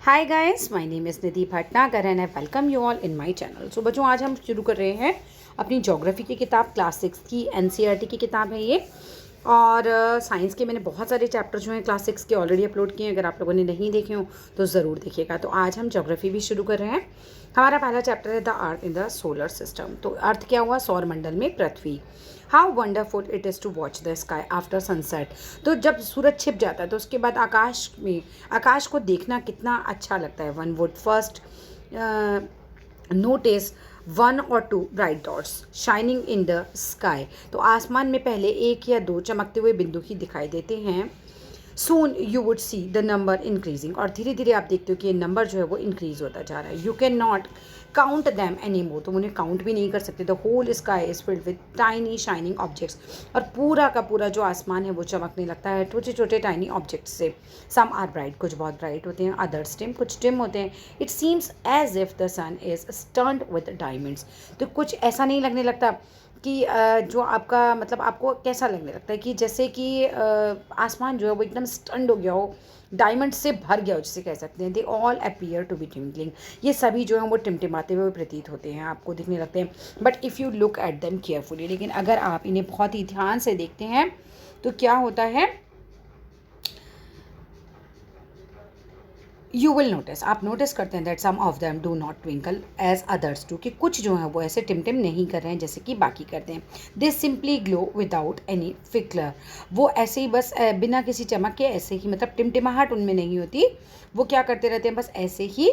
Hi guys, my name is Nidhi Bhatnagar and I welcome you all in my channel. So बच्चों, आज हम शुरू कर रहे हैं अपनी ज्योग्राफी की किताब। क्लास 6 की एनसीईआरटी की किताब है ये। और साइंस के मैंने बहुत सारे चैप्टर जो हैं क्लास 6 के ऑलरेडी अपलोड किए हैं। अगर आप लोगों ने नहीं देखे हो तो ज़रूर देखिएगा। तो आज हम ज्योग्राफी भी शुरू कर रहे हैं। हमारा पहला चैप्टर है the earth in the solar system. तो अर्थ क्या हुआ? सौर मंडल में पृथ्वी। How wonderful it is to watch the sky after sunset. तो जब सूरज छिप जाता है तो उसके बाद आकाश को देखना कितना अच्छा लगता है। One would first notice one or two bright dots shining in the sky. तो आसमान में पहले एक या दो चमकते हुए बिंदु ही दिखाई देते हैं। Soon you would see the number increasing. और धीरे धीरे आप देखते हो कि ये नंबर जो है वो इंक्रीज होता जा रहा है। You can not count them any more. तो उन्हें काउंट भी नहीं कर सकते। The whole sky is filled with tiny shining objects. और पूरा का पूरा जो आसमान है वो चमकने लगता है छोटे छोटे टाइनी ऑब्जेक्ट्स से। सम आर ब्राइट, कुछ बहुत ब्राइट होते हैं, अदर्स डिम, कुछ डिम होते हैं। It seems as if the sun is studded with diamonds. तो कुछ ऐसा नहीं लगने लगता कि जो आपका मतलब आपको कैसा लगने लगता है कि जैसे कि आसमान जो है वो एकदम स्टन्ड हो गया हो, डायमंड से भर गया हो, जिसे कह सकते हैं। They all appear to be twinkling. ये सभी जो हैं वो टिमटिमाते हुए प्रतीत होते हैं, आपको दिखने लगते हैं। But if you look at them carefully, लेकिन अगर आप इन्हें बहुत ही ध्यान से देखते हैं तो क्या होता है, यू विल नोटिस, आप नोटिस करते हैं that some of them do not twinkle as others do, कि कुछ जो हैं वो ऐसे टिमटिम नहीं कर रहे हैं जैसे कि बाकी करते हैं। They simply glow without any flicker. वो ऐसे ही बस बिना किसी चमक के ऐसे ही, मतलब टिमटिमाहट उनमें नहीं होती। वो क्या करते रहते हैं, बस ऐसे ही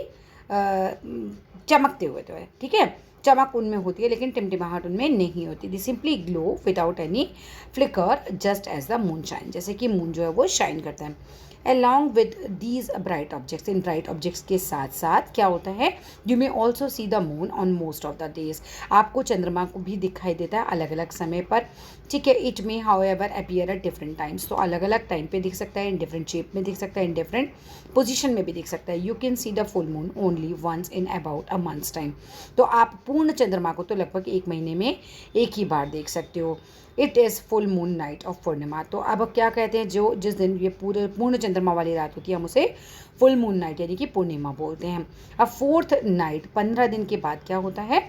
चमकते हुए तो है, ठीक है। चमक उनमें होती है लेकिन टिमटिमाहट उनमें नहीं होती। They simply glow without any flicker just as the moon shine. जैसे कि मून जो है वो शाइन करता है। along with these bright objects, in bright objects के साथ साथ क्या होता है, you may also see the moon on most of the days। आपको चंद्रमा को भी दिखाई देता है अलग अलग समय पर, ठीक है। It may however appear at different times। तो अलग अलग टाइम पे दिख सकता है, इन डिफरेंट शेप में दिख सकता है, इन डिफरेंट पोजिशन में भी दिख सकता है। You can see the full moon only once in about a month's time. तो आप पूर्ण चंद्रमा को तो लगभग एक महीने में एक ही बार देख सकते हो। It is full moon night of Purnima. तो अब क्या कहते हैं, जो जिस दिन ये पूर्ण चंद्रमा वाली रात होती है हम उसे फुल मून नाइट यानी कि पूर्णिमा बोलते हैं। अब फोर्थ नाइट 15 दिन के बाद क्या होता है,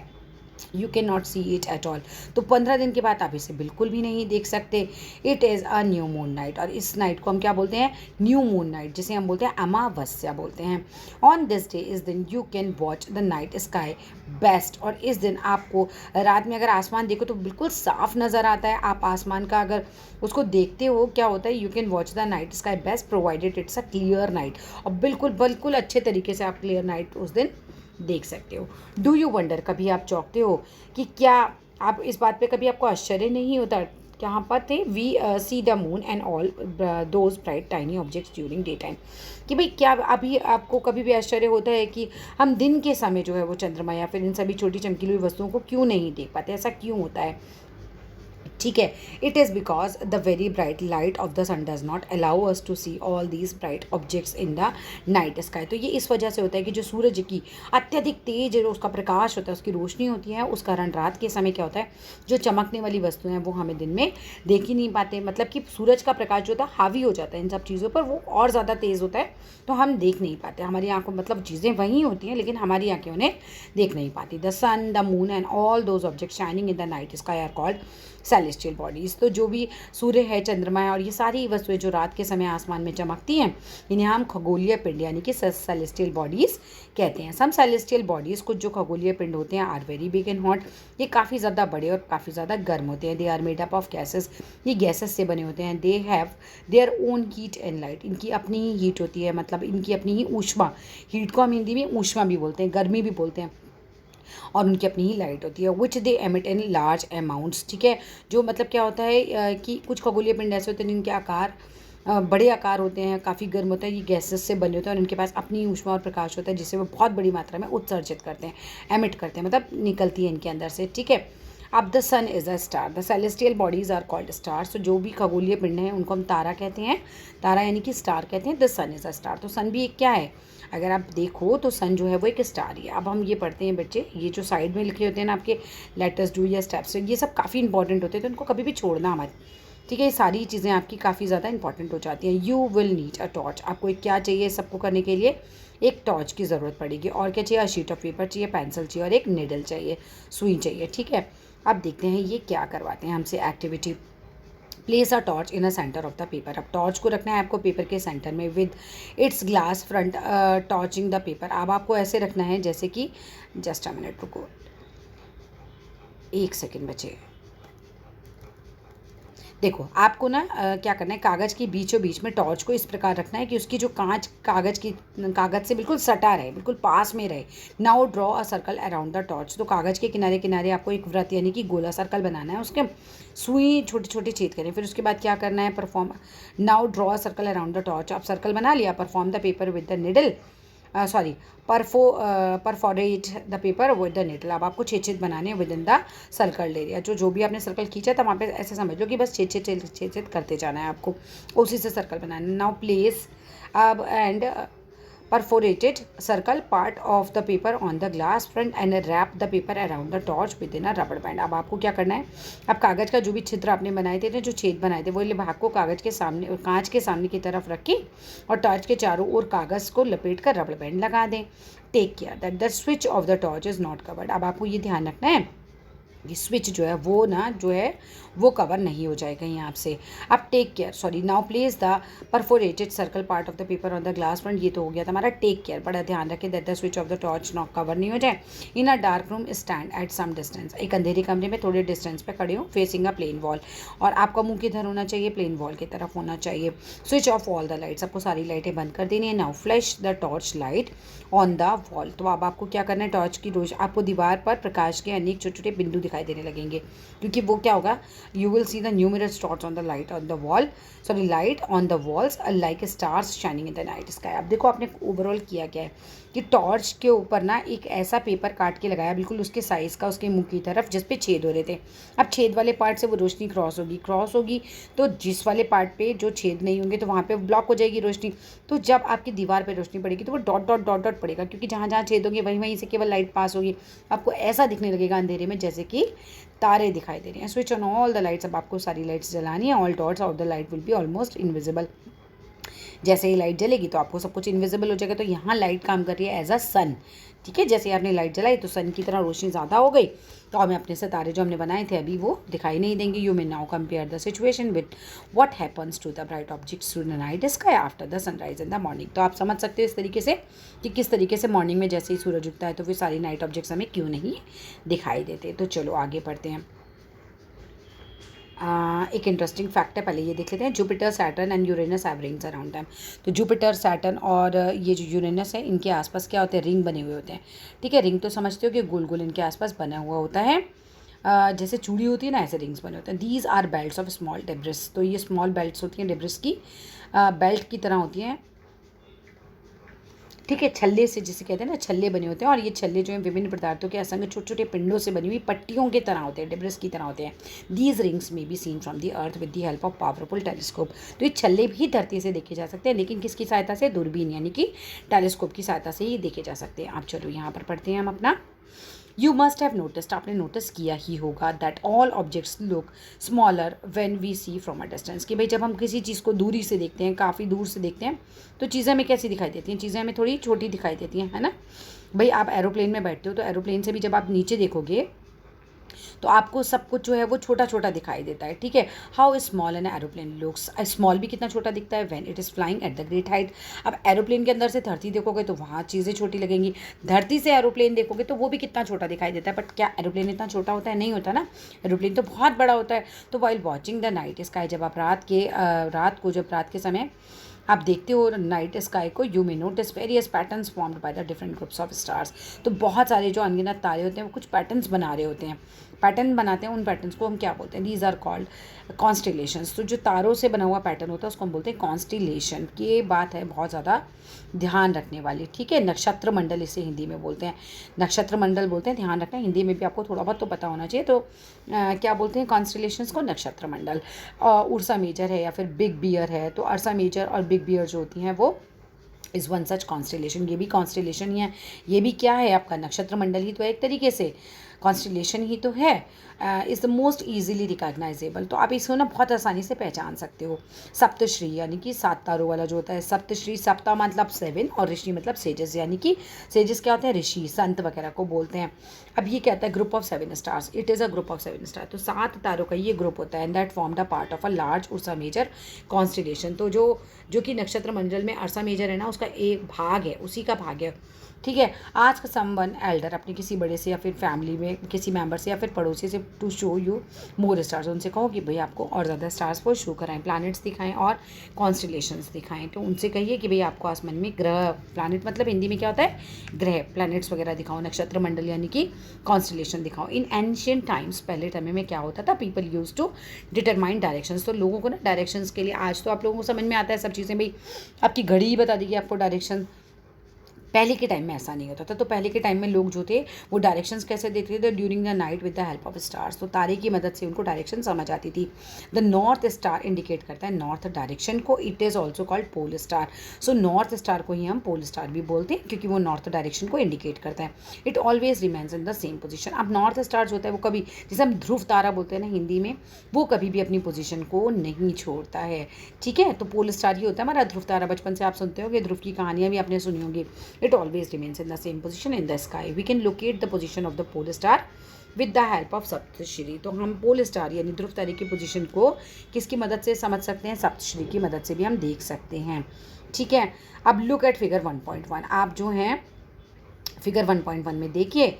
you can not see it at all. तो 15 दिन के बाद आप इसे बिल्कुल भी नहीं देख सकते। It is a new moon night. और इस नाइट को हम क्या बोलते हैं, न्यू मून नाइट, जिसे हम बोलते हैं अमावस्या बोलते हैं। ऑन दिस डे, इस दिन you can watch the night sky best. और इस दिन आपको रात में अगर आसमान देखो तो बिल्कुल साफ नज़र आता है। आप आसमान का अगर उसको देखते हो, क्या होता है, you can watch the night sky best provided it's a clear night. और बिल्कुल बिल्कुल अच्छे तरीके से आप क्लियर नाइट उस दिन देख सकते हो। डू यू वंडर, कभी आप चौंकते हो कि क्या आप इस बात पे कभी आपको आश्चर्य नहीं होता, यहाँ पर थे we see the moon and all those bright tiny objects during day time, कि भाई क्या अभी आपको कभी भी आश्चर्य होता है कि हम दिन के समय जो है वो चंद्रमा या फिर इन सभी छोटी चमकीली हुई वस्तुओं को क्यों नहीं देख पाते, ऐसा क्यों होता है, ठीक है। It is because the very bright light of the sun does not allow us to see all these bright objects in the night sky. तो ये इस वजह से होता है कि जो सूरज की अत्यधिक तेज जो उसका प्रकाश होता है, उसकी रोशनी होती है, उस कारण रात के समय क्या होता है, जो चमकने वाली वस्तुएं हैं वो हमें दिन में देख ही नहीं पाते। मतलब कि सूरज का प्रकाश जो होता है हावी हो जाता है इन सब चीज़ों पर, वो और ज़्यादा तेज़ होता है, तो हम देख नहीं पाते। हमारी आंखों मतलब चीज़ें वहीं होती हैं लेकिन हमारी आंखें उन्हें देख नहीं पाती। The sun, the moon and all those object shining in the night sky are called celestial bodies. तो जो भी सूर्य है, चंद्रमा है और ये सारी वस्तुएं जो रात के समय आसमान में चमकती हैं, इन्हें हम खगोलीय पिंड यानी कि सेलेस्टियल बॉडीज़ कहते हैं। सम सेलेस्टियल बॉडीज़, कुछ जो खगोलीय पिंड होते हैं, are very big and hot. ये काफ़ी ज़्यादा बड़े और काफ़ी ज़्यादा गर्म होते हैं। They are made up of gases. ये गैसेस से बने होते हैं। They have their own heat and light. इनकी अपनी ही हीट होती है, मतलब इनकी अपनी ही ऊष्मा। हीट को हम हिंदी में ऊष्मा भी बोलते हैं, गर्मी भी बोलते हैं। और उनकी अपनी ही लाइट होती है। Which they emit in large amounts, ठीक है। जो मतलब क्या होता है कि कुछ खगोलीय पिंड ऐसे होते हैं जिनके आकार बड़े आकार होते हैं, काफ़ी गर्म होता है, ये गैसेस से बने होते हैं और इनके पास अपनी ऊष्मा और प्रकाश होता है जिससे वो बहुत बड़ी मात्रा में उत्सर्जित करते हैं, एमिट करते हैं, मतलब निकलती है इनके अंदर से, ठीक है। अब the sun is a star. The celestial bodies are called stars. तो जो भी खगोलीय पिंड हैं उनको हम तारा कहते हैं, तारा यानी कि स्टार कहते हैं। The sun is a star. तो सन भी एक क्या है, अगर आप देखो तो सन जो है वो एक स्टार ही है। अब हम ये पढ़ते हैं बच्चे, ये जो साइड में लिखे होते हैं ना आपके लेटर्स, डू या स्टेप्स, ये सब काफ़ी इंपॉर्टेंट होते हैं, तो इनको कभी भी छोड़ना मत, ठीक है, ये सारी चीज़ें आपकी काफ़ी ज़्यादा इंपॉर्टेंट हो जाती हैं। You will need a torch, आपको एक क्या चाहिए सबको करने के लिए, एक टॉर्च की ज़रूरत पड़ेगी। और क्या चाहिए, शीट ऑफ पेपर चाहिए, पेंसिल चाहिए और एक निडल चाहिए, सुई चाहिए। ठीक है, अब देखते हैं ये क्या करवाते हैं हमसे activity. Place a torch in a centre of the paper, अब टॉर्च को रखना है आपको पेपर के सेंटर में with its glass front torching the paper. अब आपको ऐसे रखना है जैसे कि, जस्ट अ मिनट रुको, 1 सेकेंड बचे। देखो आपको ना क्या करना है, कागज़ के बीचों बीच में टॉर्च को इस प्रकार रखना है कि उसकी जो कांच कागज़ से बिल्कुल सटा रहे, बिल्कुल पास में रहे। Now draw a circle around the torch, तो कागज़ के किनारे किनारे आपको एक वृत्त यानी कि गोला सर्कल बनाना है, उसके सुई छोटे छोटे छेद करें। फिर उसके बाद क्या करना है, perform now draw a circle around the torch, आप सर्कल बना लिया, perform the paper with the needle, sorry perforate the paper with the needle. अब आपको छेद छेद बनाने हैं with in the circle area, जो भी आपने सर्कल खींचा था वहाँ पे ऐसे समझ लो कि बस छेद करते जाना है आपको, उसी से सर्कल बनाना है। नाउ प्लेस अब and perforated circle part of the paper on the glass front and wrap the paper around the torch within a rubber band। अब आपको क्या करना है, अब कागज़ का जो भी छिद्र आपने बनाए थे ना, जो छेद बनाए थे, वो ले भाग को कागज़ के सामने, कांच के सामने की तरफ रखें और टॉर्च के चारों ओर कागज़ को लपेट कर रबड़ बैंड लगा दें। Take care that the switch of the torch is not covered, अब आपको ये ध्यान रखना है कि स्विच जो है वो ना जो है वो कवर नहीं हो जाए कहीं आपसे। अब take care, sorry, now place the perforated circle part of the paper on the glass front, ये तो हो गया था हमारा। टेक केयर, बड़ा ध्यान रखें that the switch of the torch not cover नहीं हो जाए। In a dark room stand at some distance, एक अंधेरे कमरे में थोड़े डिस्टेंस पे खड़े हो, फेसिंग अ प्लेन वॉल, और आपका मुंह किधर होना चाहिए, प्लेन वॉल की तरफ होना चाहिए। Switch off all the lights, आपको सारी लाइटें बंद कर देनी है। Now flash the torch light on the wall, तो अब आपको क्या करना है, टॉर्च की रोशनी, आपको दीवार पर प्रकाश के अनेक छोटे छोटे बिंदु दिखाई देने लगेंगे, क्योंकि वो क्या होगा, you will see the numerous dots on the light on the wall, sorry light on the walls like stars shining in the night sky. अब देखो आपने ओवरऑल किया क्या है कि टॉर्च के ऊपर ना एक ऐसा पेपर काट के लगाया बिल्कुल उसके साइज़ का, उसके मुंह की तरफ जिस पे छेद हो रहे थे। अब छेद वाले पार्ट से वो रोशनी क्रॉस होगी तो जिस वाले पार्ट पे जो छेद नहीं होंगे तो वहाँ पे ब्लॉक हो जाएगी रोशनी। तो जब आपकी दीवार पे रोशनी पड़ेगी तो वो डॉट डॉट डॉट डॉट पड़ेगा, क्योंकि जहाँ जहाँ छेद होंगे वहीं वहीं से केवल लाइट पास होगी। आपको ऐसा दिखने लगेगा अंधेरे में जैसे कि तारे दिखाई दे रहे हैं। Switch on all the lights, अब आपको सारी लाइट्स जलानी है। All dots of the light will be almost invisible, जैसे ही लाइट जलेगी तो आपको सब कुछ इनविजिबल हो जाएगा। तो यहाँ लाइट काम कर रही है एज अ सन, ठीक है। जैसे आपने लाइट जलाई तो सन की तरह रोशनी ज़्यादा हो गई, तो हमें अपने सितारे जो हमने बनाए थे अभी वो दिखाई नहीं देंगे। You may now compare the situation with what happens to the bright objects to the night sky after the sunrise in the morning. तो आप समझ सकते हो इस तरीके से कि किस तरीके से मॉर्निंग में जैसे ही सूरज उगता है तो फिर सारी नाइट ऑब्जेक्ट्स हमें क्यों नहीं दिखाई देते। तो चलो आगे बढ़ते हैं। एक इंटरेस्टिंग फैक्ट है, पहले ये देख लेते हैं। Jupiter, Saturn and Uranus have rings around them. तो जुपिटर, सैटर्न और ये जो यूरेनस है इनके आसपास क्या होते हैं, रिंग बने हुए होते हैं, ठीक है। रिंग तो समझते हो कि गोल गोल इनके आसपास बना हुआ होता है, जैसे चूड़ी होती है ना ऐसे रिंग्स बने होते हैं। These are belts of small debris, तो ये स्मॉल बेल्ट्स होती हैं डेब्रिस की, बेल्ट की तरह होती हैं, ठीक है। छल्ले से जिसे कहते हैं ना, छल्ले बने होते हैं, और ये छल्ले जो हैं विभिन्न पदार्थों के असंग छोटे छोटे पिंडों से बनी हुई पट्टियों की तरह होते हैं, डिब्रिस की तरह होते हैं। दीज रिंग्स में be seen from the earth with the help of powerful telescope. तो ये छल्ले भी धरती से देखे जा सकते हैं, लेकिन किसकी सहायता से, दूरबीन यानी कि टेलीस्कोप की सहायता से ही देखे जा सकते हैं। आप चलो यहाँ पर पढ़ते हैं हम अपना। यू मस्ट हैव नोटिस्ड, आपने नोटिस किया ही होगा, that all objects look smaller when we see from a distance, कि भाई जब हम किसी चीज़ को दूरी से देखते हैं, काफ़ी दूर से देखते हैं, तो चीज़ें हमें कैसी दिखाई देती हैं, चीज़ें हमें थोड़ी छोटी दिखाई देती हैं, है ना। भाई आप एरोप्लेन में बैठते हो तो एरोप्लेन से भी जब आप नीचे देखोगे तो आपको सब कुछ जो है वो छोटा छोटा दिखाई देता है, ठीक है। How small an aeroplane looks, small भी कितना छोटा दिखता है when it is flying at the great height. अब एरोप्लेन के अंदर से धरती देखोगे तो वहाँ चीज़ें छोटी लगेंगी, धरती से एरोप्लेन देखोगे तो वो भी कितना छोटा दिखाई देता है। बट क्या एरोप्लेन इतना छोटा होता है, नहीं होता ना, एरोप्लेन तो बहुत बड़ा होता है। तो while watching the night sky, जब आप रात के समय आप देखते हो नाइट स्काई को, you may notice various patterns formed by the different groups of stars. तो बहुत सारे जो अनगिनत तारे होते हैं वो कुछ पैटर्न्स बना रहे होते हैं, पैटर्न बनाते हैं, उन पैटर्न्स को हम क्या बोलते हैं, दीज आर कॉल्ड कॉन्स्टिलेशंस। तो जो तारों से बना हुआ पैटर्न होता है उसको हम बोलते हैं कॉन्स्टिलेशन। की ये बात है बहुत ज़्यादा ध्यान रखने वाली, ठीक है। नक्षत्र मंडल इसे हिंदी में बोलते हैं, नक्षत्र मंडल बोलते हैं, ध्यान रखना, हिंदी में भी आपको थोड़ा बहुत तो पता होना चाहिए। तो क्या बोलते हैं कॉन्स्टिलेशंस को, नक्षत्र मंडल। उर्सा मेजर है या फिर बिग बियर है, तो अर्सा मेजर और बिग बियर जो होती हैं वो इज़ वन सच कॉन्स्टिलेशन, ये भी कॉन्स्टिलेशन ही है, ये भी क्या है आपका नक्षत्र मंडल ही तो है एक तरीके से। कॉन्स्टिलेशन ही तो है, is the most easily recognisable. तो आप इसको ना बहुत आसानी से पहचान सकते हो। सप्तश्री यानी कि 7 तारों वाला जो होता है सप्तश्री, सप्ता मतलब 7 और ऋषि मतलब सेजेस, यानी कि सेजेस क्या होते हैं, ऋषि संत वगैरह को बोलते हैं। अब ये कहता है group of 7 stars, it is a group of 7 star. तो 7 तारों का ये ग्रुप होता है and that form the part of a large Ursa Major constellation. तो जो कि नक्षत्र मंडल में अर्सा मेजर है ना, उसका एक भाग है, उसी का भाग है। ठीक है, आज का समवन एल्डर अपने किसी बड़े से या फिर फैमिली में किसी मेंबर से या फिर पड़ोसी से to show you more stars, उनसे कहो कि भाई आपको और ज़्यादा स्टार्स को शो कराएं, प्लैनेट्स दिखाएं और कॉन्स्टिलेशंस दिखाएं। तो उनसे कहिए कि भाई आपको आसमान में ग्रह, प्लैनेट मतलब हिंदी में क्या होता है, ग्रह, प्लैनेट्स वगैरह दिखाओ, नक्षत्र मंडल यानी कि कॉन्स्टिलेशन दिखाओ। इन एंशियंट टाइम्स, पहले समय में क्या होता था, people use to determine directions. तो लोगों को ना डायरेक्शंस के लिए, आज तो आप लोगों को समझ में आता है सब चीज़ें, भाई आपकी घड़ी ही बता देगी आपको डायरेक्शन। पहले के टाइम में ऐसा नहीं होता था। तो पहले के टाइम में लोग जो थे वो डायरेक्शंस कैसे देखते थे, during the night with the help of stars. तो तारे की मदद से उनको डायरेक्शन समझ आती थी। द नॉर्थ स्टार इंडिकेट करता है नॉर्थ डायरेक्शन को, it is also called pole star. So north star को ही हम पोल स्टार भी बोलते हैं क्योंकि वो नॉर्थ डायरेक्शन को इंडिकेट करता है। It always remains in the same position. अब नॉर्थ स्टार जो होता है वो कभी, जैसे हम ध्रुव तारा बोलते हैं ना हिंदी में, वो कभी भी अपनी पोजिशन को नहीं छोड़ता है। ठीक है, तो पोल स्टार ही होता है हमारा ध्रुव तारा। बचपन से आप सुनते होंगे, ध्रुव की कहानियाँ भी आपने सुनी होंगी। It always remains in the same position in the sky. We can locate the position of the pole star with the help of Saptashree. तो हम पोल स्टार यानी ध्रुव तारे की पोजीशन को किसकी मदद से समझ सकते हैं, सप्तश्री की मदद से भी हम देख सकते हैं। ठीक है, अब लुक एट फिगर 1.1। आप जो हैं फिगर 1.1 में देखिए,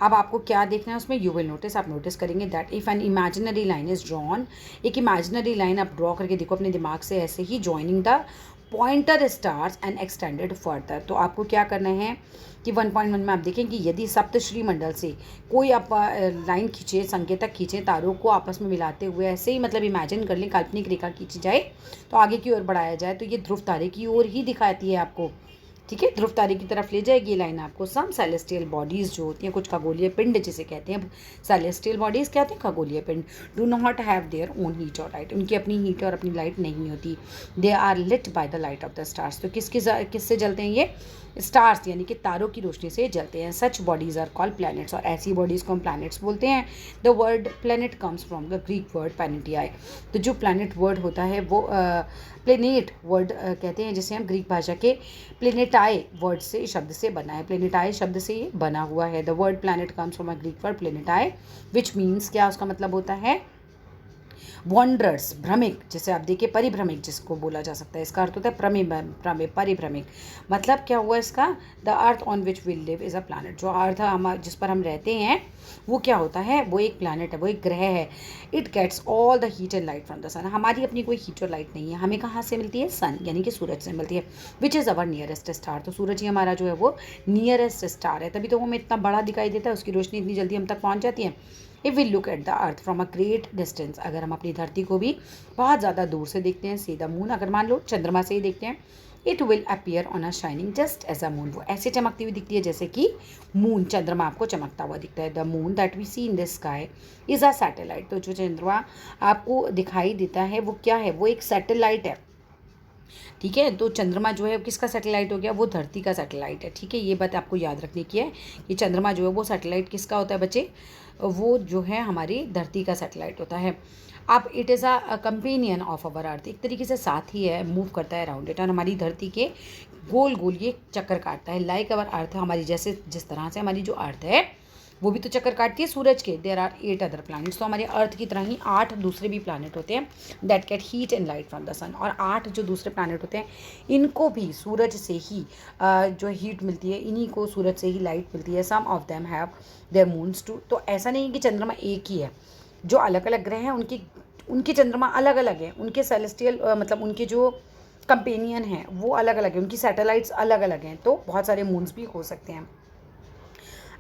अब आपको क्या देखना है उसमें, यू विल नोटिस, आप नोटिस करेंगे that if an imaginary line is drawn, एक इमेजिनरी लाइन आप ड्रॉ करके देखो अपने दिमाग से ऐसे ही, joining the pointer stars and extended further. तो आपको क्या करना है कि 1.1 में आप देखें कि यदि सप्तश्री मंडल से कोई आप लाइन खींचे, संकेतक खींचे, तारों को आपस में मिलाते हुए ऐसे ही मतलब इमेजिन कर लें, काल्पनिक रेखा खींची जाए तो आगे की ओर बढ़ाया जाए, तो ये ध्रुव तारे की ओर ही दिखाती है आपको। ठीक है, ध्रुव तारे की तरफ ले जाएगी ये लाइन आपको। सम सेलेस्टियल बॉडीज़ जो होती हैं, कुछ खगोलीय पिंड जिसे कहते हैं, सेलेस्टियल बॉडीज़ क्या होती हैं, खगोलीय पिंड, do not have their own heat और लाइट, उनकी अपनी हीट और अपनी लाइट नहीं होती। They are lit by the light of the stars. तो किससे जलते हैं ये, स्टार्स यानी कि तारों की रोशनी से जलते हैं। Such bodies are called planets, और ऐसी बॉडीज़ को हम प्लैनेट्स बोलते हैं। The word planet comes from the Greek word planetai. तो जो प्लैनेट वर्ड होता है वो प्लेनेट वर्ड कहते हैं, जिसे हम ग्रीक भाषा के प्लेनेटाई वर्ड से, शब्द से बना है, प्लेनेटाई शब्द से ये बना हुआ है। The word planet comes from a Greek word planetai which means, क्या उसका मतलब होता है, वॉन्डरर्स, भ्रमिक, जैसे आप देखिए परिभ्रमिक जिसको बोला जा सकता है, इसका अर्थ होता है परिभ्रमिक। मतलब क्या हुआ इसका, the earth on which will live is a planet. जो अर्थ जिस पर हम रहते हैं वो क्या होता है, वो एक प्लानट है, वो एक ग्रह है। It gets all the heat and light from the sun. हमारी अपनी कोई हीट और लाइट नहीं है, हमें कहाँ से मिलती है, सन यानी कि सूरज से मिलती है। Which is our nearest star. तो सूरज ही हमारा जो है वो नियरेस्ट स्टार है, तभी तो वो हमें इतना बड़ा दिखाई देता है, उसकी रोशनी इतनी जल्दी हम तक पहुँच जाती है। If we look at the earth from a great distance, अगर हम अपनी धरती को भी बहुत ज़्यादा दूर से देखते हैं, सी द मून, अगर मान लो चंद्रमा से ही देखते हैं, it will appear on a shining just as a moon. वो ऐसे चमकती हुई दिखती है जैसे कि मून, चंद्रमा आपको चमकता हुआ दिखता है। The moon that we see in the sky is a satellite. तो जो चंद्रमा आपको दिखाई देता है वो क्या है, वो एक सैटेलाइट है। ठीक है, तो चंद्रमा जो है किसका सैटेलाइट हो गया, वो धरती का सैटेलाइट है। ठीक है, ये बात आपको याद रखने की है कि चंद्रमा जो है वो सैटेलाइट किसका होता है बच्चे, वो जो है हमारी धरती का सैटेलाइट होता है। अब it is a companion of our earth, एक तरीके से साथी है, मूव करता है अराउंड इट, और हमारी धरती के गोल गोल ये चक्कर काटता है। लाइक अवर अर्थ, हमारी जैसे जिस तरह से हमारी जो अर्थ है वो भी तो चक्कर काटती है सूरज के। There are 8 other planets. तो हमारे अर्थ की तरह ही 8 दूसरे भी प्लैनेट होते हैं that get heat and light from the sun. और 8 जो दूसरे प्लैनेट होते हैं इनको भी सूरज से ही जो हीट मिलती है, इन्हीं को सूरज से ही लाइट मिलती है। Some of them have their moons too. तो ऐसा नहीं है कि चंद्रमा एक ही है, जो अलग अलग ग्रह हैं उनके चंद्रमा अलग अलग हैं, उनके सेलेस्टियल मतलब उनके जो कंपेनियन हैं वो अलग अलग हैं, उनकी सैटेलाइट्स अलग अलग हैं। तो बहुत सारे मून्स भी हो सकते हैं।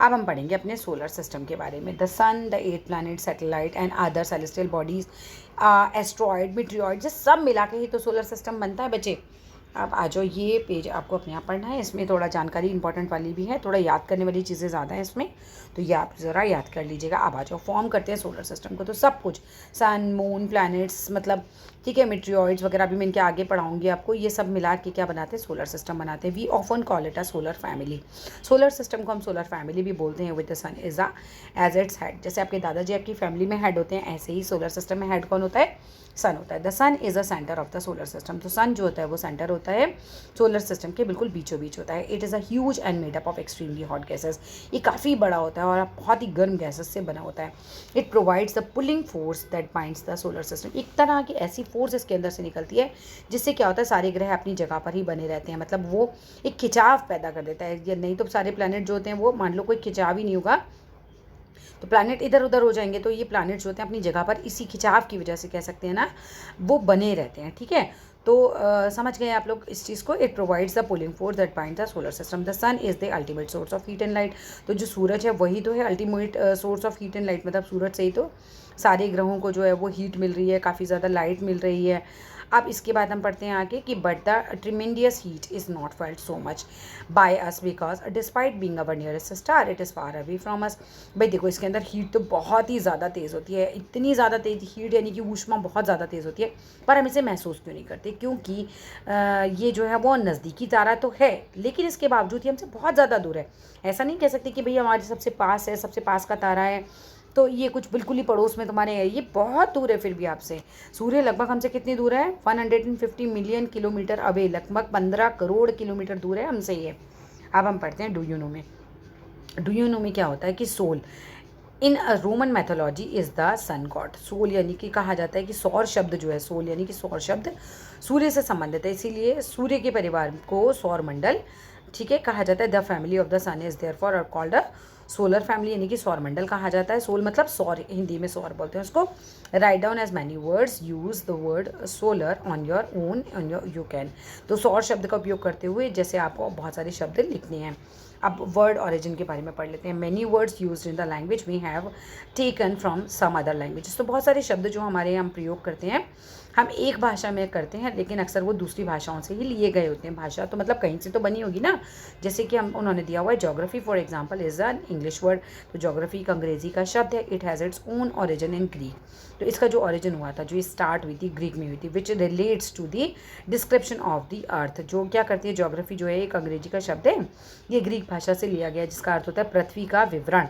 अब हम पढ़ेंगे अपने सोलर सिस्टम के बारे में। The sun, the 8 planet, satellite and other celestial bodies, asteroid, meteoroid, ये सब मिला के ही तो सोलर सिस्टम बनता है बच्चे। अब आ जाओ, ये पेज आपको अपने आप पढ़ना है। इसमें थोड़ा जानकारी इंपॉर्टेंट वाली भी है, थोड़ा याद करने वाली चीज़ें ज़्यादा हैं इसमें, तो ये आप ज़रा याद कर लीजिएगा। अब आ जाओ, फॉर्म करते हैं सोलर सिस्टम को, तो सब कुछ सन मून प्लैनेट्स मतलब ठीक है, मेट्रियोइड्स वगैरह भी मैं इनके आगे पढ़ाऊंगी आपको, ये सब मिला के क्या बनाते हैं, सोलर सिस्टम बनाते हैं। We often call it a solar family. Solar system को हम सोलर फैमिली भी बोलते हैं। With the sun is a as its head, जैसे आपके दादाजी आपकी फैमिली में हेड होते हैं, ऐसे ही सोलर सिस्टम में हेड कौन होता है, सन होता है। The sun is a centre of the solar system, तो सन जो होता है वो सेंटर होता है सोलर सिस्टम के बिल्कुल बीचों बीच होता है। It is a huge and made up of extremely hot gases, ये काफ़ी बड़ा होता है और बहुत ही गर्म गैसेस से बना होता है। It provides the pulling force that binds the solar system, एक तरह की ऐसी फोर्स इसके अंदर से निकलती है जिससे क्या होता है, सारे ग्रह अपनी जगह पर ही बने रहते हैं, मतलब वो एक खिंचाव पैदा कर देता है। या नहीं तो सारे प्लैनेट जो होते हैं वो मान लो कोई खिंचाव ही नहीं होगा तो प्लैनेट इधर उधर हो जाएंगे, तो ये प्लैनेट जो होते हैं अपनी जगह पर इसी खिंचाव की वजह से कह सकते हैं ना, वो बने रहते हैं। ठीक है, तो समझ गए आप लोग इस चीज़ को। It provides the pulling force that bind the solar system. The sun is the ultimate source of heat and light, तो जो सूरज है वही तो है ultimate source of heat and light, मतलब सूरज से ही तो सारे ग्रहों को जो है वो हीट मिल रही है, काफ़ी ज़्यादा लाइट मिल रही है। अब इसके बाद हम पढ़ते हैं आगे कि but the tremendous heat is not felt so much by us because despite being our nearest star it is far away from us. भाई देखो, इसके अंदर हीट तो बहुत ही ज़्यादा तेज़ होती है, इतनी ज़्यादा तेज हीट यानी कि ऊष्मा बहुत ज़्यादा तेज़ होती है, पर हम इसे महसूस क्यों नहीं करते, क्योंकि ये जो है वो नज़दीकी तारा तो है लेकिन इसके बावजूद ही हमसे बहुत ज़्यादा दूर है। ऐसा नहीं कह सकते कि भई हमारे सबसे पास है, सबसे पास का तारा है तो ये कुछ बिल्कुल ही पड़ोस में तुम्हारे है, ये बहुत दूर है फिर भी आपसे। सूर्य लगभग हमसे कितनी दूर है, 150 मिलियन किलोमीटर अवे, लगभग 15 करोड़ किलोमीटर दूर है हमसे ये। अब हम पढ़ते हैं डू यू नो में। डू यू नो में क्या होता है कि sol in Roman mythology is the sun god. Sol यानी कि कहा जाता है कि सौर शब्द जो है, सोल यानी कि सौर शब्द सूर्य से संबंधित है, इसीलिए सूर्य के परिवार को सौर मंडल ठीक है कहा जाता है। The family of the sun is therefore called a solar family, यानी कि सौर मंडल कहा जाता है। सोल मतलब सौर, हिंदी में सौर बोलते हैं उसको। Write down as many words use the word solar on your own on your you can, तो सौर शब्द का उपयोग करते हुए जैसे आपको बहुत सारे शब्द लिखने हैं। अब वर्ड ऑरिजिन के बारे में पढ़ लेते हैं। Many words use in the language we have taken from some other languages, तो बहुत सारे शब्द जो हमारे यहाँ हम प्रयोग करते हैं हम एक भाषा में करते हैं लेकिन अक्सर वो दूसरी भाषाओं से ही लिए गए होते हैं। भाषा तो मतलब कहीं से तो बनी होगी ना, जैसे कि हम उन्होंने दिया हुआ है geography for example is an English word, तो ज्योग्राफी एक अंग्रेजी का शब्द है। It has its own origin in Greek, तो इसका जो ओरिजिन हुआ था, जो स्टार्ट हुई थी ग्रीक में हुई थी, which relates to the description of the earth. जो क्या करती है ज्योग्राफी जो है एक अंग्रेजी का शब्द है, ये ग्रीक भाषा से लिया गया जिसका अर्थ होता है पृथ्वी का विवरण।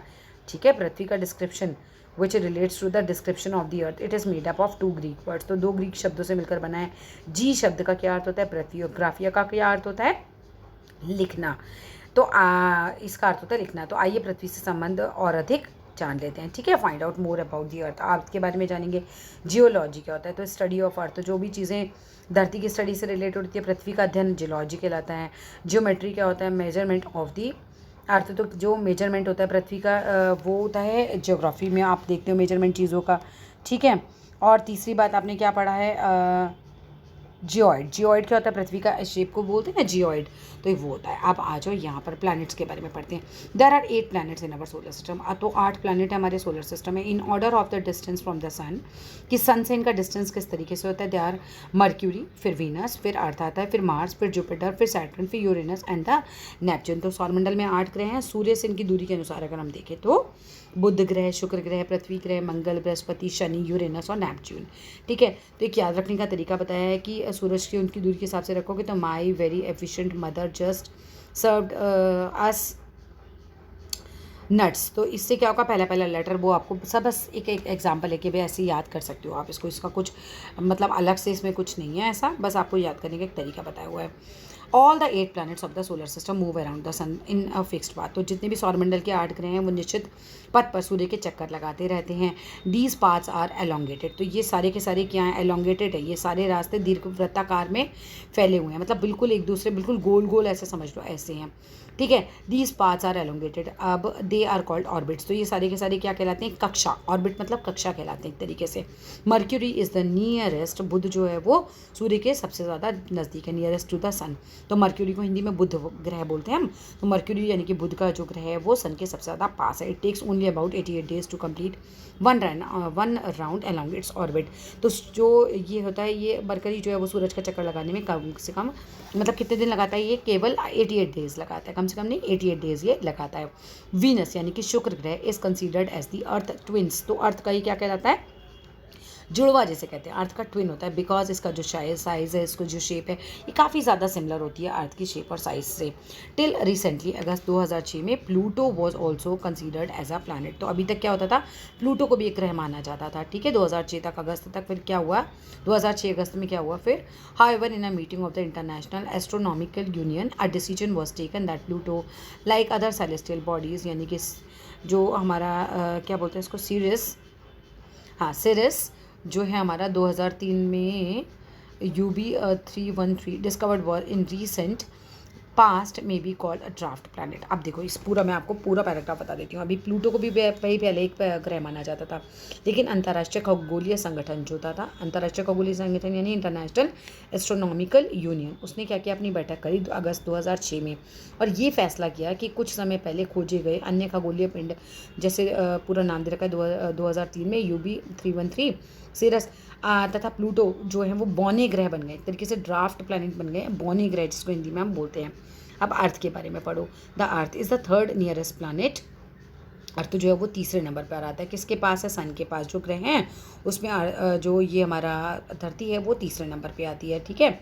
ठीक है, पृथ्वी का description which relates to the description of the earth. It is made up of 2 Greek words, तो 2 ग्रीक शब्दों से मिलकर बना है। जी शब्द का क्या अर्थ होता है पृथ्वी, और ग्राफिया का क्या अर्थ होता है लिखना, तो इसका अर्थ होता है लिखना। तो आइए पृथ्वी से संबंध और अधिक जान लेते हैं। ठीक है, find out more about the earth, earth के बारे में जानेंगे। जियोलॉजी क्या होता है, तो स्टडी ऑफ अर्थ, जो भी चीज़ें धरती की स्टडी से रिलेटेड होती है पृथ्वी का अध्ययन जियोलॉजी कहलाता है। जियोमेट्री क्या होता है, मेजरमेंट ऑफ दी अर्थ, तो जो मेजरमेंट होता है पृथ्वी का वो होता है ज्योग्राफी में आप देखते हो मेजरमेंट चीज़ों का। ठीक है, और तीसरी बात आपने क्या पढ़ा है, जियोइड। जियोइड क्या होता है, पृथ्वी का शेप को बोलते हैं ना जियोइड, तो ये वो होता है। अब आ जाओ यहाँ पर प्लैनेट्स के बारे में पढ़ते हैं। There are 8 planets in our solar system, तो 8 प्लैनेट है हमारे सोलर सिस्टम में। In order of the distance from the sun, कि सन से इनका डिस्टेंस किस तरीके से होता है। दे आर मर्क्यूरी, फिर वीनस, फिर अर्थ आता है, फिर मार्स, फिर जुपिटर, फिर सैटर्न, फिर यूरेनस एंड द नेपच्यून। तो सौरमंडल में 8 ग्रह हैं। सूर्य से इनकी दूरी के अनुसार अगर हम देखें तो बुध ग्रह, शुक्र ग्रह, पृथ्वी ग्रह, मंगल, बृहस्पति, शनि, यूरेनस और नेपच्यून। ठीक है, तो एक याद रखने का तरीका बताया है कि सूरज की उनकी दूरी के हिसाब से रखोगे तो my very efficient mother just served us nuts, तो इससे क्या होगा, पहला पहला लेटर वो आपको सब बस एक एक एग्जाम्पल है कि भाई ऐसे याद कर सकते हो आप इसको, इसका कुछ मतलब अलग से इसमें कुछ नहीं है ऐसा, बस आपको याद करने का एक तरीका बताया हुआ है। All the 8 planets of the solar system move around the sun in a fixed path, तो जितने भी सौरमंडल के 8 ग्रह हैं वो निश्चित पथ पर सूर्य के चक्कर लगाते रहते हैं। दीज पाथ्स आर एलोंगेटेड, तो ये सारे के सारे क्या हैं, एलोंगेटेड है, ये सारे रास्ते दीर्घ वृत्ताकार में फैले हुए हैं, मतलब बिल्कुल एक दूसरे बिल्कुल गोल गोल ऐसे समझ लो ऐसे हैं। ठीक है। दीज पार्ट्स आर एलोंगेटेड, अब दे आर कॉल्ड ऑर्बिट्स। तो ये सारे के सारे क्या कहलाते हैं? कक्षा। ऑर्बिट मतलब कक्षा कहलाते हैं एक तरीके से। मर्क्यूरी इज़ द नियरेस्ट, बुध जो है वो सूर्य के सबसे ज़्यादा नज़दीक है, नियरेस्ट टू द सन। तो मर्क्यूरी को हिंदी में बुध ग्रह बोलते हैं हम। तो मर्क्यूरी यानी कि बुध का जो ग्रह है वो सन के सबसे ज़्यादा पास है। It takes only about 88 days to complete one round along its orbit. तो जो ये होता है, ये मरकरी जो है वो सूरज का चक्कर लगाने में कम से कम मतलब कितने दिन लगाता है? ये केवल 88 डेज लगाता है, कम से कम नहीं 88 डेज ये लगाता है। वीनस यानी कि शुक्र ग्रह is considered as the earth twins. तो अर्थ का ये क्या कहलाता है? जुड़वा जिसे कहते हैं, अर्थ का ट्विन होता है, बिकॉज इसका जो साइज़ है, इसको जो शेप है, ये काफ़ी ज़्यादा सिमिलर होती है अर्थ की शेप और साइज़ से। टिल रिसेंटली अगस्त 2006 में Pluto was also considered as a planet. तो अभी तक क्या होता था? प्लूटो को भी एक ग्रह माना जाता था, ठीक है, 2006 तक, अगस्त तक। फिर क्या हुआ? 2006 अगस्त में क्या हुआ फिर? However in a meeting of the international astronomical union a decision was taken that Pluto like other celestial bodies, यानी कि जो हमारा क्या बोलते हैं इसको, सीरियस, हाँ सिरिस जो है हमारा 2003 में UB 313 discovered was in recent past में be called a dwarf planet. अब देखो इस पूरा मैं आपको पूरा पैराग्राफ बता देती हूँ। अभी प्लूटो को भी पहले एक ग्रह माना जाता था, लेकिन अंतर्राष्ट्रीय खगोलीय संगठन जो था अंतर्राष्ट्रीय खगोलीय संगठन यानी इंटरनेशनल एस्ट्रोनॉमिकल यूनियन, उसने क्या किया? अपनी बैठक करी अगस्त 2006 में, और ये फैसला किया कि कुछ समय पहले खोजे गए अन्य खगोलीय पिंड, जैसे पूरा नाम दे रखा है 2003 में UB 313 सिरस तथा प्लूटो जो है वो बौने ग्रह बन गए, एक तरीके से ड्राफ्ट प्लैनेट बन गए, बौने ग्रह जिसको हिंदी में हम बोलते हैं। अब अर्थ के बारे में पढ़ो। The earth is the third nearest planet. Earth जो है वो तीसरे नंबर पर आता है। किसके पास है? सन के पास। जो ग्रह हैं उसमें जो ये हमारा धरती है वो तीसरे नंबर पे आती है, ठीक है।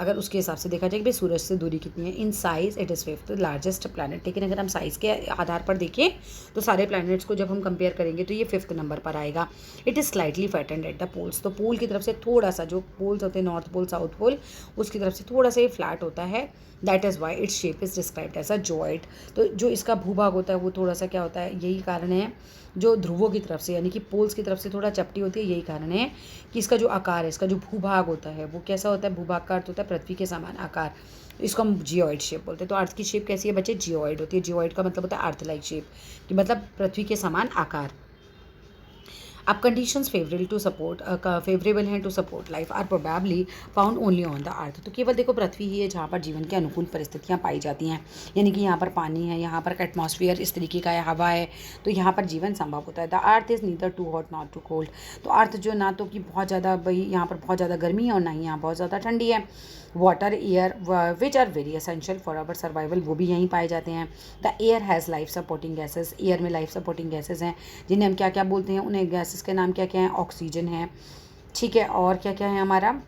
अगर उसके हिसाब से देखा जाए कि भाई सूरज से दूरी कितनी है, in size it is fifth largest planet. लेकिन अगर हम साइज़ के आधार पर देखें तो सारे प्लैनेट्स को जब हम कंपेयर करेंगे तो ये फिफ्थ नंबर पर आएगा। It is slightly flattened at the poles. तो पोल की तरफ से थोड़ा सा, जो पोल्स होते हैं नॉर्थ पोल साउथ पोल, उसकी तरफ से थोड़ा सा ये फ्लैट होता है। That is why its shape is described as a joint. तो जो इसका भूभाग होता है वो थोड़ा सा क्या होता है, यही कारण है जो ध्रुवों की तरफ से यानी कि पोल्स की तरफ से थोड़ा चपटी होती है, यही कारण है कि इसका जो आकार है, इसका जो भूभाग होता है वो कैसा होता है? भूभाग का अर्थ होता है पृथ्वी के समान आकार, इसको हम जियोइड शेप बोलते हैं। तो अर्थ की शेप कैसी है बच्चे? जियोइड होती है। जियोइड का मतलब होता है अर्थ लाइक शेप, कि मतलब पृथ्वी के समान आकार। अब कंडीशंस फेवरेबल हैं to support life are probably found only on the earth. तो केवल देखो पृथ्वी ही है जहाँ पर जीवन की अनुकूल परिस्थितियाँ पाई जाती हैं, यानी कि यहाँ पर पानी है, यहाँ पर एटमॉस्फेयर इस तरीके का है, हवा है, तो यहाँ पर जीवन संभव होता है। The earth is neither too hot not too cold. तो अर्थ जो ना तो कि बहुत ज़्यादा भाई यहाँ पर बहुत ज़्यादा गर्मी है और ना ही यहाँ बहुत ज़्यादा ठंडी है। Water air which are very essential for our survival, वो भी यहीं पाए जाते हैं। The air has life supporting gases. Air में लाइफ सपोर्टिंग गैसेज हैं, जिन्हें हम क्या क्या बोलते हैं? उन्हें गैसेज के नाम क्या क्या हैं? ऑक्सीजन है, ठीक है, और क्या क्या है हमारा?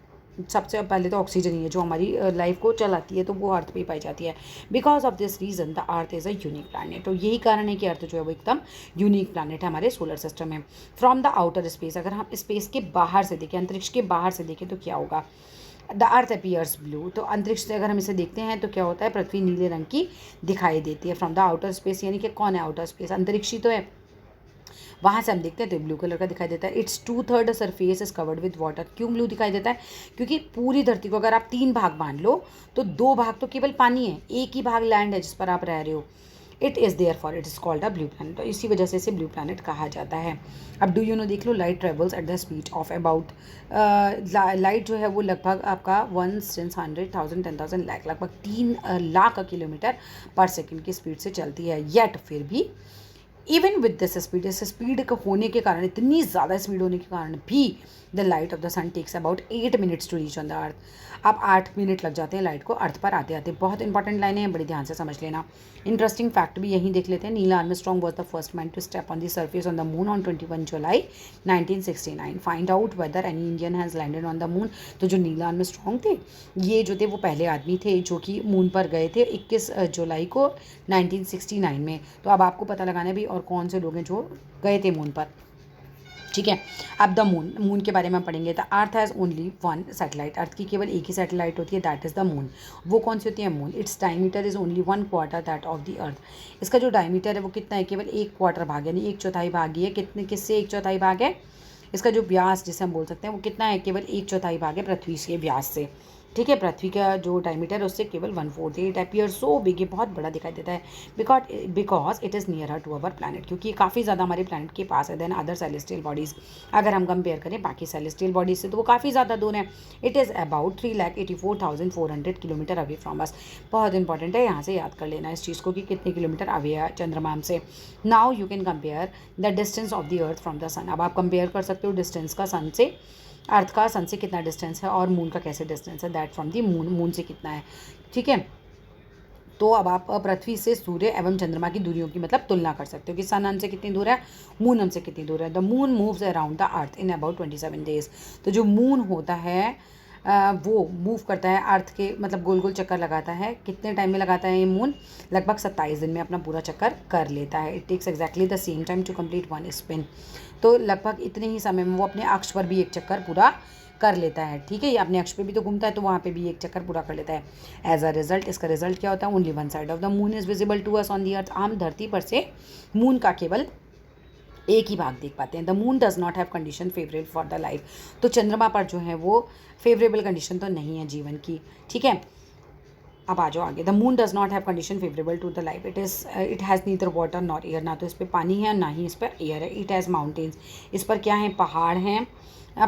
सबसे पहले तो ऑक्सीजन ही है जो हमारी लाइफ को चलाती है, तो वो अर्थ पे ही पाई जाती है। Because of this reason the earth is a unique planet. तो यही कारण है कि अर्थ जो है वो एकदम यूनिक प्लानट है हमारे सोलर सिस्टम में। फ्रॉम द आउटर स्पेस, अगर हम स्पेस के बाहर से देखें, अंतरिक्ष के बाहर से देखें तो क्या होगा? The earth appears blue. तो अंतरिक्ष से अगर हम इसे देखते हैं तो क्या होता है? पृथ्वी नीले रंग की दिखाई देती है। फ्रॉम द आउटर स्पेस यानी कि कौन है आउटर स्पेस? अंतरिक्ष ही तो है, वहाँ से हम देखते हैं तो ब्लू कलर का दिखाई देता है। It's 2/3 surface is covered with water. क्यों ब्लू दिखाई देता है? क्योंकि पूरी धरती को अगर आप 3 भाग बांध लो तो 2 भाग तो केवल पानी है, एक ही भाग लैंड है जिस पर आप रह रहे हो। It is therefore it is called a blue planet. तो इसी वजह से इसे ब्लू प्लानट कहा जाता है। अब डू यू नो देख लो, light travels at the speed of about, light जो है वो लगभग आपका 100,000 10,000 लाख लगभग 3 लाख किलोमीटर पर सेकेंड की स्पीड से चलती है। येट फिर भी इवन विद दिस स्पीड, इस स्पीड का होने के कारण, इतनी ज़्यादा स्पीड होने के कारण भी the light of the sun takes about 8 minutes to reach on the earth. अब 8 मिनट लग जाते हैं लाइट को अर्थ पर आते आते। बहुत इंपॉर्टेंट लाइनें हैं, बड़ी ध्यान से समझ लेना। इंटरेस्टिंग फैक्ट भी यहीं देख लेते हैं। Neil Armstrong was the first man to step on the surface on the moon on 21 July 1969। Find out whether any Indian has landed on the moon. तो जो नील आर्मस्ट्रॉन्ग थे, ये जो थे वो पहले आदमी थे जो कि मून पर गए थे 21 जुलाई को 1969 में। तो अब आपको पता लगाना है भी और कौन से लोग हैं जो गए थे मून पर, ठीक है। अब द मून के बारे में पढ़ेंगे। The earth has only one satellite. Earth की केवल एक ही सैटेलाइट होती है, दैट इज़ द मून। वो कौन सी होती है? Moon. Its diameter is only 1/4 that of the अर्थ। इसका जो डायमीटर है वो कितना है? केवल 1/4 भाग, यानी 1/4 भाग ही है। कितने किससे 1/4 भाग है? इसका जो व्यास जिसे हम बोल सकते हैं वो कितना है? केवल 1/4 भाग है पृथ्वी के व्यास से। ठीक है, पृथ्वी का जो डायमीटर है उससे केवल 1/4 है। इट अपीयर सो बिग, ये बहुत बड़ा दिखाई देता है because it is near to our planet, क्योंकि ये काफ़ी ज़्यादा हमारे प्लानट के पास है देन अदर सेलेस्टियल बॉडीज़। अगर हम कंपेयर करें बाकी सेलेस्टियल बॉडीज से तो वो काफ़ी ज़्यादा दूर है। It is about 3,84,400 kilometre away from us. बहुत इंपॉर्टेंट है, यहाँ से याद कर लेना इस चीज़ को कि कितने किलोमीटर अवे है चंद्रमा से। Now you can compare the distance of the earth from the sun. अब आप कंपेयर कर सकते हो डिस्टेंस का सन से, अर्थ का सन से कितना डिस्टेंस है और मून का कैसे डिस्टेंस है, that from the moon, moon से कितना है। ठीक है, तो अब आप पृथ्वी से सूर्य एवं चंद्रमा की दूरियों की मतलब तुलना कर सकते हो कि सन हमसे कितनी दूर है, मून हमसे कितनी दूर है। The moon moves around the earth in about 27 days. तो जो मून होता है वो मूव करता है अर्थ के मतलब गोल गोल चक्कर लगाता है। कितने टाइम में लगाता है ये मून? लगभग 27 दिन में अपना पूरा चक्कर कर लेता है। It takes exactly the same time to complete one spin. तो लगभग इतने ही समय में वो अपने अक्ष पर भी एक चक्कर पूरा कर लेता है। ठीक है, ये अपने अक्ष पे भी तो घूमता है तो वहाँ पे भी एक चक्कर पूरा कर लेता है। एज अ रिजल्ट, इसका रिजल्ट क्या होता है? Only one side of the moon is visible to us on the earth. हम धरती पर से मून का केवल एक ही भाग देख पाते हैं। The moon does not have condition favourable for the life. तो चंद्रमा पर जो है वो फेवरेबल कंडीशन तो नहीं है जीवन की। ठीक है, अब आ जाओ आगे। The moon does not have condition favourable to the life. It has neither water not air. ना तो इस पर पानी है ना ही इस पर एयर है। It has mountains. इस पर क्या है? पहाड़ हैं,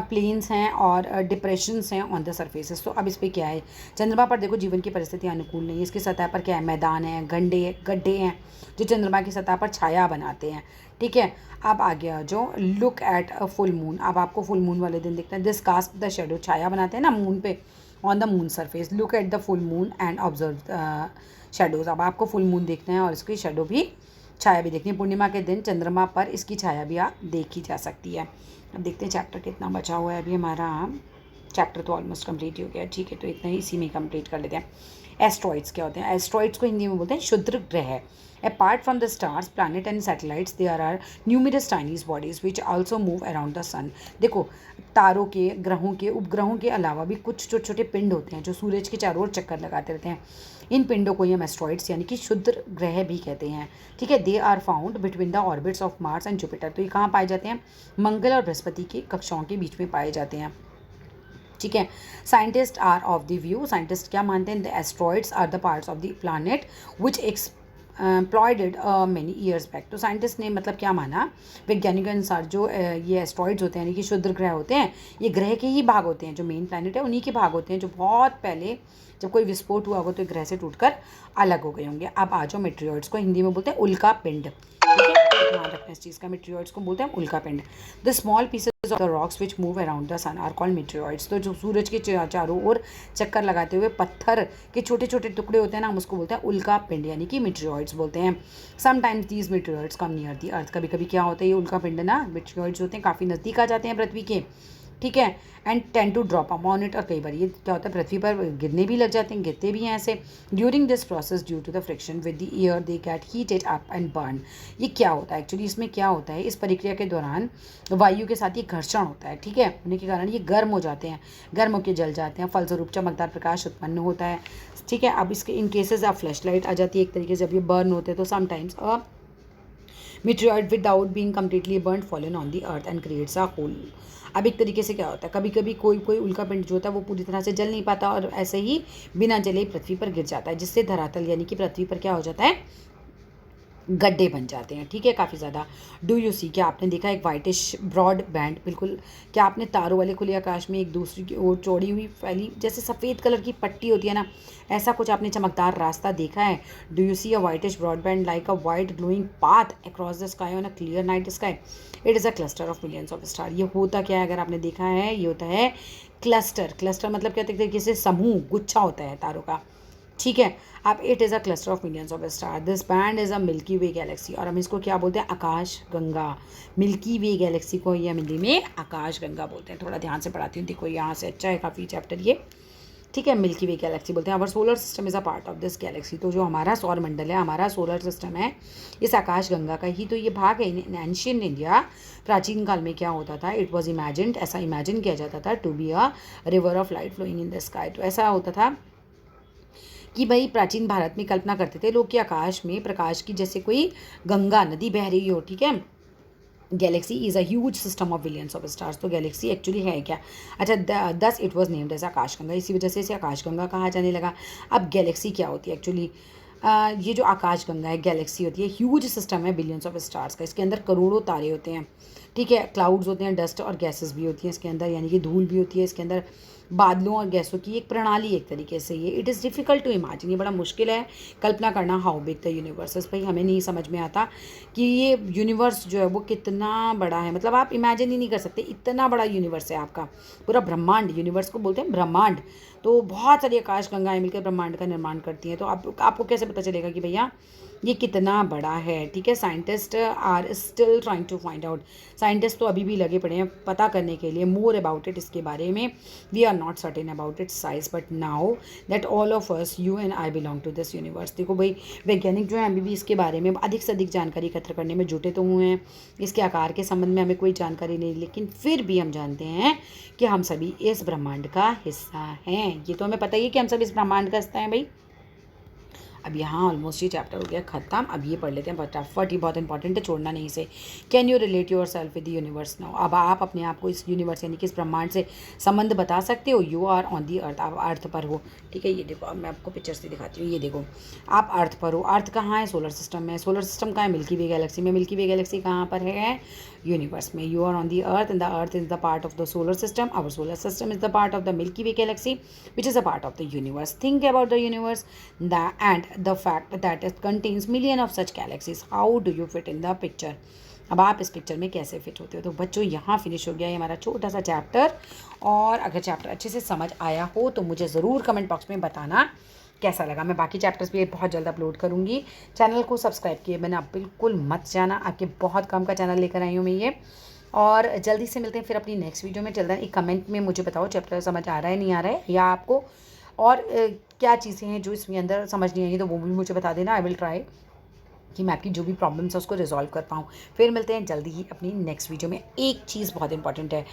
प्लेन्स हैं और डिप्रेशंस हैं ऑन द सर्फेसेस। तो अब इस पर क्या है? चंद्रमा पर देखो जीवन की परिस्थितियाँ अनुकूल नहीं है। इसकी सतह पर क्या है? मैदान है, गड्ढे हैं जो चंद्रमा की सतह पर छाया बनाते हैं। ठीक है, अब आ गया जो look at a full moon. अब आपको फुल मून वाले दिन दिखता है। दिस कास्ट द शेडो, छाया बनाते हैं ना मून पे on the moon surface. Look at the full moon and observe shadows. अब आपको फुल मून देखना है और इसकी शेडो भी, छाया भी देखनी है। पूर्णिमा के दिन चंद्रमा पर इसकी छाया भी आप देखी जा सकती है। अब देखते हैं चैप्टर कितना बचा हुआ है अभी हमारा। चैप्टर तो ऑलमोस्ट कंप्लीट हो गया। ठीक है, तो इतना ही इसी में कंप्लीट कर लेते हैं। एस्ट्रॉइड्स क्या होते हैं? एस्ट्रॉइड्स को हिंदी में बोलते हैं क्षुद्र ग्रह। Apart from the stars, planet and satellites, there are numerous Chinese bodies which also move around the sun. देखो, तारों के, ग्रहों के, उपग्रहों के अलावा भी कुछ छोटे छोटे पिंड होते हैं जो सूरज के चारों ओर चक्कर लगाते रहते हैं। इन पिंडों को हम एस्ट्रॉइड्स यानी कि क्षुद्र ग्रह भी कहते हैं। ठीक है, they are found between the orbits of Mars and Jupiter. तो ये कहाँ पाए जाते हैं? मंगल और बृहस्पति की कक्षाओं के बीच में पाए जाते हैं। ठीक है, scientist are of the view, scientist क्या मानते हैं? The asteroids are the parts of the planet which employed many years back. तो साइंटिस्ट ने मतलब क्या माना? वैज्ञानिकों के अनुसार जो ये एस्ट्रॉइड्स होते हैं यानी कि क्षुद्र ग्रह होते हैं, ये ग्रह के ही भाग होते हैं। जो मेन प्लैनेट है उन्हीं के भाग होते हैं जो बहुत पहले जब कोई विस्फोट हुआ होगा तो ग्रह से टूटकर अलग हो गए होंगे। अब आ जाओ मेट्रियोइड्स को हिंदी में बोलते हैं उल्का पिंड। ठीक है, ध्यान रखना इस चीज़ का। मेट्रियोइड्स को बोलते हैं उल्का पिंड। The small pieces of the rocks which move around the sun are called meteoroids. तो जो सूरज के चारों ओर चक्कर लगाते हुए पत्थर के छोटे छोटे टुकड़े होते हैं ना, हम उसको बोलते हैं उल्का पिंड यानी कि मेट्रियोइड्स बोलते हैं। Sometimes these meteoroids come near the earth. कभी कभी क्या होता है, ये उल्का पिंड ना मेट्रियोइड्स होते हैं काफ़ी नज़दीक आ जाते हैं पृथ्वी के। ठीक है, and ten to drop upon it. और कई बार ये क्या होता है पृथ्वी पर गिरने भी लग जाते हैं, गिरते भी हैं ऐसे। During this process due to the friction with the air they get heated up and burn. ये क्या होता है एक्चुअली? इसमें क्या होता है, इस प्रक्रिया के दौरान वायु के साथ ये घर्षण होता है। ठीक है, होने के कारण ये गर्म हो जाते हैं, गर्म होकर जल जाते हैं, फलस्वरूप चमकदार प्रकाश उत्पन्न होता है। ठीक है, अब इसके इन केसेस ऑफ फ्लैश लाइट आ जाती है एक तरीके से जब ये बर्न होते हैं। तो sometimes a meteorite without being completely burnt fallen on the earth and creates a hole। अब एक तरीके से क्या होता है, कभी कभी कोई कोई उल्का पिंड जो होता है वो पूरी तरह से जल नहीं पाता और ऐसे ही बिना जले पृथ्वी पर गिर जाता है, जिससे धरातल यानी कि पृथ्वी पर क्या हो जाता है, गड्ढे बन जाते हैं। ठीक है, काफ़ी ज़्यादा। डू यू सी, क्या आपने देखा एक वाइटिश ब्रॉड बैंड? बिल्कुल। क्या आपने तारों वाले खुले आकाश में एक दूसरी की ओर चौड़ी हुई फैली जैसे सफ़ेद कलर की पट्टी होती है ना, ऐसा कुछ आपने चमकदार रास्ता देखा है? Do you see a whitish broad band like a white glowing path across the sky on a clear night sky? It is a cluster of millions of star. ये होता क्या है अगर आपने देखा है? ये होता है क्लस्टर। क्लस्टर मतलब क्या तरीके से समूह, गुच्छा होता है तारों का। ठीक है, अब it is a cluster of millions of star. This band is a milky Way Galaxy. और हम इसको क्या बोलते हैं? आकाश गंगा। मिल्की वे गैलेक्सी को ये हिंदी में आकाश गंगा बोलते हैं। थोड़ा ध्यान से पढ़ाती हूँ, देखो यहाँ से अच्छा है काफ़ी चैप्टर ये। ठीक है, मिल्की वे गैलेक्सी बोलते हैं। अवर solar system is a part of this Galaxy. तो जो हमारा सौर मंडल है, हमारा सोलर सिस्टम है, इस आकाश गंगा का ही तो ये भाग है। इन एंशियंट इंडिया, प्राचीन काल में क्या होता था? इट वॉज इमेजिन्ड, ऐसा इमेजिन किया जाता था, to be a river of light flowing in the sky. तो ऐसा होता था कि भाई प्राचीन भारत में कल्पना करते थे लोग कि आकाश में प्रकाश की जैसे कोई गंगा नदी बह रही हो। ठीक है, Galaxy is a huge system of billions of stars. तो गैलेक्सी एक्चुअली है क्या? अच्छा, thus it was named as आकाशगंगा, इसी वजह से इसे आकाशगंगा कहा जाने लगा। अब गैलेक्सी क्या होती है एक्चुअली? ये जो आकाशगंगा है, गैलेक्सी होती है, ह्यूज सिस्टम है बिलियंस ऑफ स्टार्स का। इसके अंदर करोड़ों तारे होते हैं, ठीक है, क्लाउड्स होते हैं, डस्ट और गैसेस भी होती हैं इसके अंदर, यानी कि धूल भी होती है इसके अंदर, बादलों और गैसों की एक प्रणाली एक तरीके से। ये it is difficult to imagine, ये बड़ा मुश्किल है कल्पना करना how big the universe is. भाई हमें नहीं समझ में आता कि ये यूनिवर्स जो है वो कितना बड़ा है, मतलब आप इमेजिन ही नहीं कर सकते, इतना बड़ा यूनिवर्स है आपका पूरा ब्रह्मांड। यूनिवर्स को बोलते हैं ब्रह्मांड। तो बहुत सारी आकाश गंगाएं मिलकर ब्रह्मांड का निर्माण करती हैं। तो आपको कैसे पता चलेगा कि भैया ये कितना बड़ा है? ठीक है, scientist are still trying to find out. Scientist तो अभी भी लगे पड़े हैं पता करने के लिए मोर अबाउट इट, इसके बारे में। We are not certain about its size, but now that all of us, you and I, belong to this universe. देखो भाई, वैज्ञानिक जो है अभी भी इसके बारे में अधिक से अधिक जानकारी एकत्र करने में जुटे तो हुए हैं। इसके आकार के संबंध में हमें कोई जानकारी नहीं, लेकिन फिर भी हम जानते हैं कि हम सभी इस ब्रह्मांड का हिस्सा हैं। ये तो हमें पता ही है कि हम सभी इस ब्रह्मांड का हिस्सा हैं भाई। अब यहाँ ऑलमोस्ट ये चैप्टर हो गया ख़त्म। अब ये पढ़ लेते हैं फटाफट, ये बहुत इंपॉर्टेंट है, छोड़ना नहीं इसे। Can you relate your self with the universe now? अब आप अपने आप को इस यूनिवर्स यानी कि इस ब्रह्मांड से संबंध बता सकते हो। यू आर ऑन दी अर्थ, आप अर्थ पर हो, ठीक है। ये देखो, अब मैं आपको पिक्चर से दिखाती हूँ। ये देखो, आप अर्थ पर हो। अर्थ कहाँ है? सोलर सिस्टम में। सोलर सिस्टम कहाँ है? मिल्की वे गैलेक्सी में। मिल्की वे गैलेक्सी कहाँ पर है? यूनिवर्स में। You are on the earth and the earth is the part of the solar system. Our solar system is the part of the Milky Way galaxy which is a part of the universe. Think about the universe and the fact that it contains million of such galaxies. How do you fit in the picture? अब आप इस picture में कैसे fit होते हो? तो बच्चों, यहाँ फिनिश हो गया है हमारा छोटा सा चैप्टर। और अगर चैप्टर अच्छे से समझ आया हो तो मुझे ज़रूर कमेंट बॉक्स में बताना कैसा लगा। मैं बाकी चैप्टर्स भी बहुत जल्द अपलोड करूँगी। चैनल को सब्सक्राइब किए बिना बिल्कुल मत जाना, आपके बहुत कम का चैनल लेकर आई हूँ मैं ये। और जल्दी से मिलते हैं फिर अपनी नेक्स्ट वीडियो में। जल्द एक कमेंट में मुझे बताओ चैप्टर समझ आ रहा है नहीं आ रहा है, या आपको और क्या चीज़ें हैं जो इसमें अंदर समझ नहीं आई, तो वो भी मुझे बता देना। आई विल ट्राई कि मैं आपकी जो भी प्रॉब्लम्स है उसको रिजॉल्व कर पाऊँ। फिर मिलते हैं जल्दी ही अपनी नेक्स्ट वीडियो में। एक चीज़ बहुत इंपॉर्टेंट है,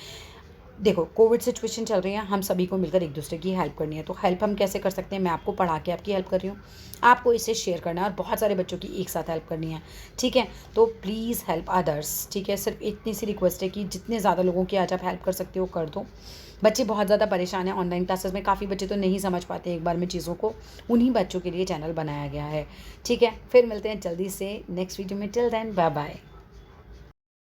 देखो कोविड सिचुएशन चल रही है, हम सभी को मिलकर एक दूसरे की हेल्प करनी है। तो हेल्प हम कैसे कर सकते हैं? मैं आपको पढ़ा के आपकी हेल्प कर रही हूँ, आपको इसे शेयर करना है और बहुत सारे बच्चों की एक साथ हेल्प करनी है, ठीक है। तो प्लीज़ हेल्प अदर्स, ठीक है। सिर्फ इतनी सी रिक्वेस्ट है कि जितने ज़्यादा लोगों की आज आप हेल्प कर सकते हो कर दो। बच्चे बहुत ज़्यादा परेशान हैं ऑनलाइन क्लासेस में, काफ़ी बच्चे तो नहीं समझ पाते एक बार में चीज़ों को, उन्हीं बच्चों के लिए चैनल बनाया गया है, ठीक है। फिर मिलते हैं जल्दी से नेक्स्ट वीडियो में। Till then bye bye.